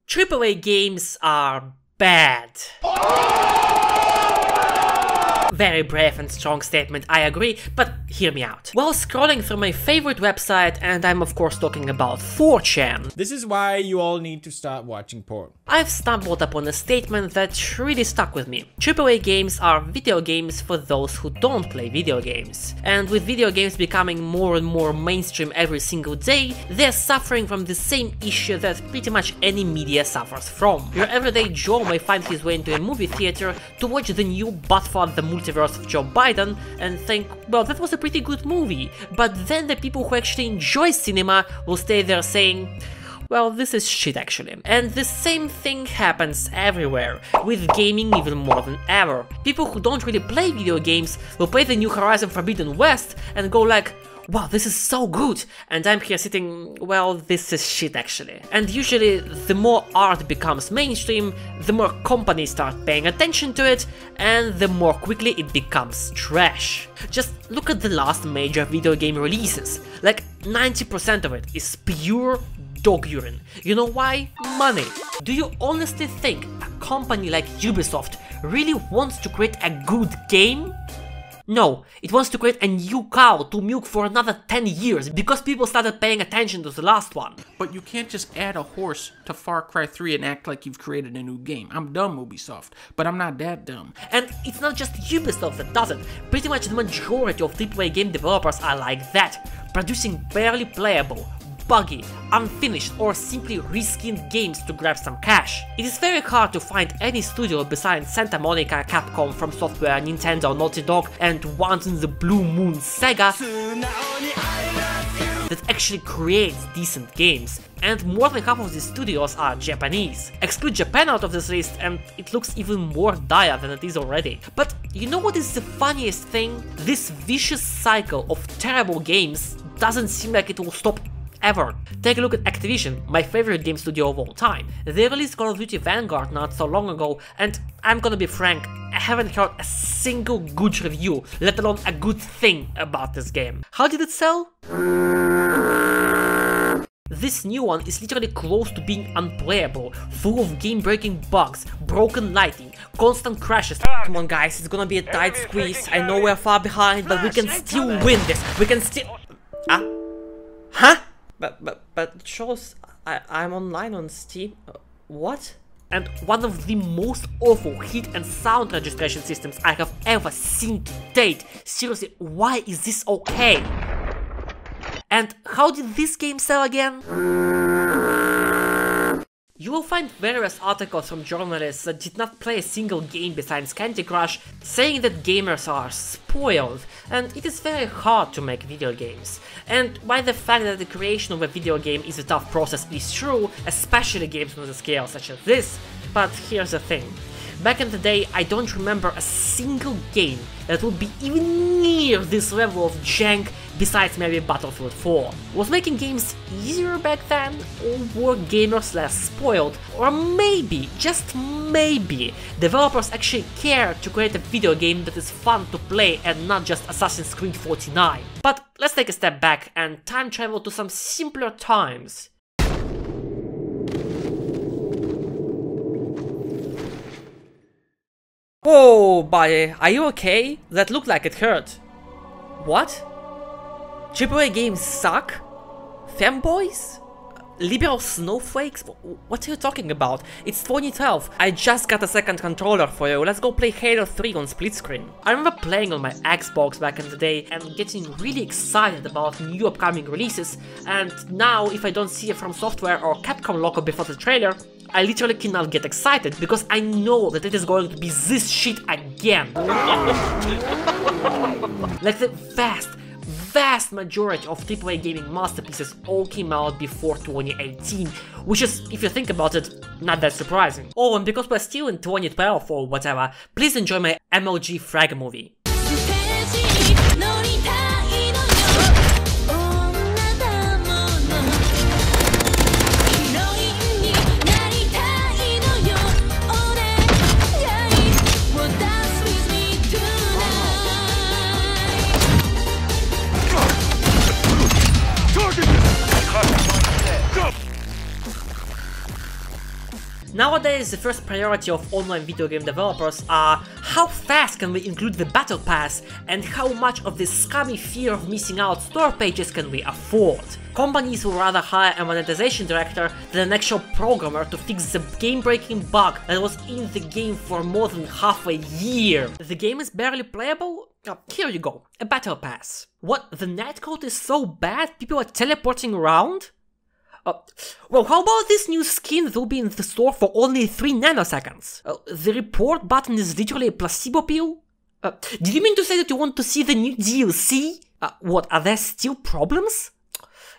AAA games are bad. Very brave and strong statement, I agree, but hear me out. While scrolling through my favorite website, and I'm of course talking about 4chan. This is why you all need to start watching porn. I've stumbled upon a statement that really stuck with me. AAA games are video games for those who don't play video games. And with video games becoming more and more mainstream every single day, they're suffering from the same issue that pretty much any media suffers from. Your everyday Joe may find his way into a movie theater to watch the new But for the Multiverse of Joe Biden and think, well, that was a pretty good movie. But then the people who actually enjoy cinema will stay there saying, well, this is shit actually. And the same thing happens everywhere, with gaming even more than ever. People who don't really play video games will play the new Horizon Forbidden West and go like, wow, this is so good, and I'm here sitting, well, this is shit actually. And usually, the more art becomes mainstream, the more companies start paying attention to it, and the more quickly it becomes trash. Just look at the last major video game releases, like 90% of it is pure dog urine. You know why? Money. Do you honestly think a company like Ubisoft really wants to create a good game? No, it wants to create a new cow to milk for another 10 years because people started paying attention to the last one. But you can't just add a horse to Far Cry 3 and act like you've created a new game. I'm dumb, Ubisoft, but I'm not that dumb. And it's not just Ubisoft that does it. Pretty much the majority of AAA game developers are like that, producing barely playable, buggy, unfinished or simply reskinned games to grab some cash. It is very hard to find any studio besides Santa Monica, Capcom, From Software, Nintendo, Naughty Dog and once in the blue moon Sega that actually creates decent games. And more than half of these studios are Japanese. Exclude Japan out of this list and it looks even more dire than it is already. But you know what is the funniest thing? This vicious cycle of terrible games doesn't seem like it will stop ever. Take a look at Activision, my favorite game studio of all time. They released Call of Duty Vanguard not so long ago, and I'm gonna be frank, I haven't heard a single good review, let alone a good thing about this game. How did it sell? This new one is literally close to being unplayable, full of game-breaking bugs, broken lighting, constant crashes. Come on guys, it's gonna be a tight squeeze, I know we're far behind, but we can still win this, we can still... Huh? But it shows I'm online on Steam. What? And one of the most awful heat and sound registration systems I have ever seen to date. Seriously, why is this okay? And how did this game sell again? You will find various articles from journalists that did not play a single game besides Candy Crush, saying that gamers are spoiled, and it is very hard to make video games. And while the fact that the creation of a video game is a tough process is true, especially games on a scale such as this, but here's the thing. Back in the day, I don't remember a single game that would be even near this level of jank besides maybe Battlefield 4. Was making games easier back then? Or were gamers less spoiled? Or maybe, just maybe, developers actually care to create a video game that is fun to play and not just Assassin's Creed 49. But let's take a step back and time travel to some simpler times. Whoa, buddy, are you okay? That looked like it hurt. What? AAA games suck? Femboys? Liberal snowflakes? What are you talking about? It's 2012. I just got a second controller for you. Let's go play Halo 3 on split screen. I remember playing on my Xbox back in the day and getting really excited about new upcoming releases, and now if I don't see a From Software or Capcom logo before the trailer, I literally cannot get excited because I know that it is going to be this shit again. Like the vast majority of AAA gaming masterpieces all came out before 2018, which is, if you think about it, not that surprising. Oh, and because we're still in 2012 or whatever, please enjoy my MLG Frag movie. Nowadays, the first priority of online video game developers are how fast can we include the battle pass and how much of this scummy fear of missing out store pages can we afford. Companies will rather hire a monetization director than an actual programmer to fix the game-breaking bug that was in the game for more than half a year. The game is barely playable? Oh, here you go, a battle pass. What, the netcode is so bad people are teleporting around? Well, how about this new skin that will be in the store for only 3 nanoseconds? The report button is literally a placebo pill? Did you mean to say that you want to see the new DLC? What, are there still problems?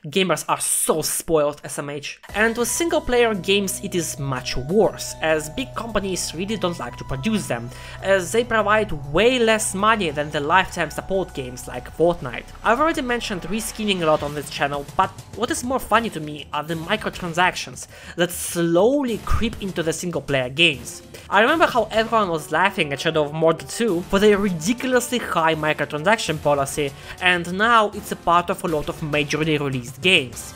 Gamers are so spoiled, SMH. And with single player games it is much worse, as big companies really don't like to produce them, as they provide way less money than the lifetime support games like Fortnite. I've already mentioned reskinning a lot on this channel, but what is more funny to me are the microtransactions that slowly creep into the single player games. I remember how everyone was laughing at Shadow of Mordor 2 for their ridiculously high microtransaction policy, and now it's a part of a lot of majorly released games.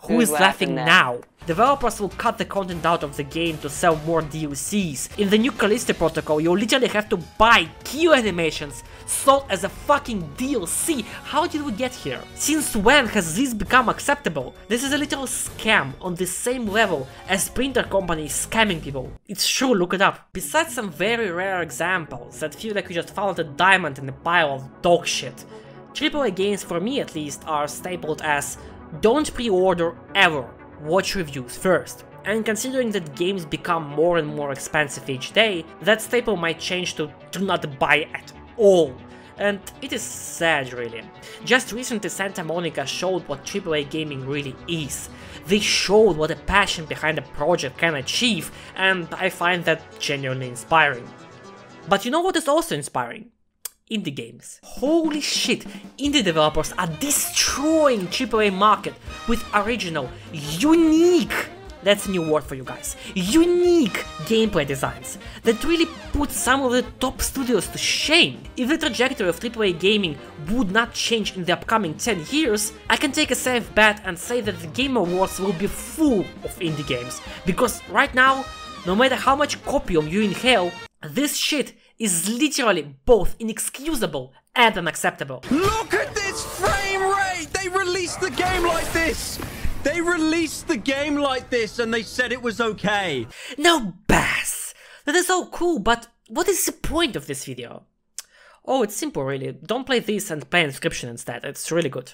Who is laughing now? Developers will cut the content out of the game to sell more DLCs. In the new Callisto protocol, you literally have to buy kill animations sold as a fucking DLC. How did we get here? Since when has this become acceptable? This is a literal scam on the same level as printer companies scamming people. It's true, look it up. Besides some very rare examples that feel like we just found a diamond in a pile of dog shit, AAA games, for me at least, are stapled as don't pre-order ever, watch reviews first. And considering that games become more and more expensive each day, that staple might change to do not buy at all. And it is sad, really. Just recently Santa Monica showed what AAA gaming really is. They showed what a passion behind a project can achieve, and I find that genuinely inspiring. But you know what is also inspiring? Indie games. Holy shit, indie developers are destroying AAA market with original, unique, that's a new word for you guys, unique gameplay designs that really put some of the top studios to shame. If the trajectory of AAA gaming would not change in the upcoming 10 years, I can take a safe bet and say that the Game Awards will be full of indie games, because right now, no matter how much copium you inhale, this shit is literally both inexcusable and unacceptable. Look at this frame rate! They released the game like this! They released the game like this and they said it was okay. Now Bass! That is all cool, but what is the point of this video? Oh, it's simple really. Don't play this and play Inscription instead, it's really good.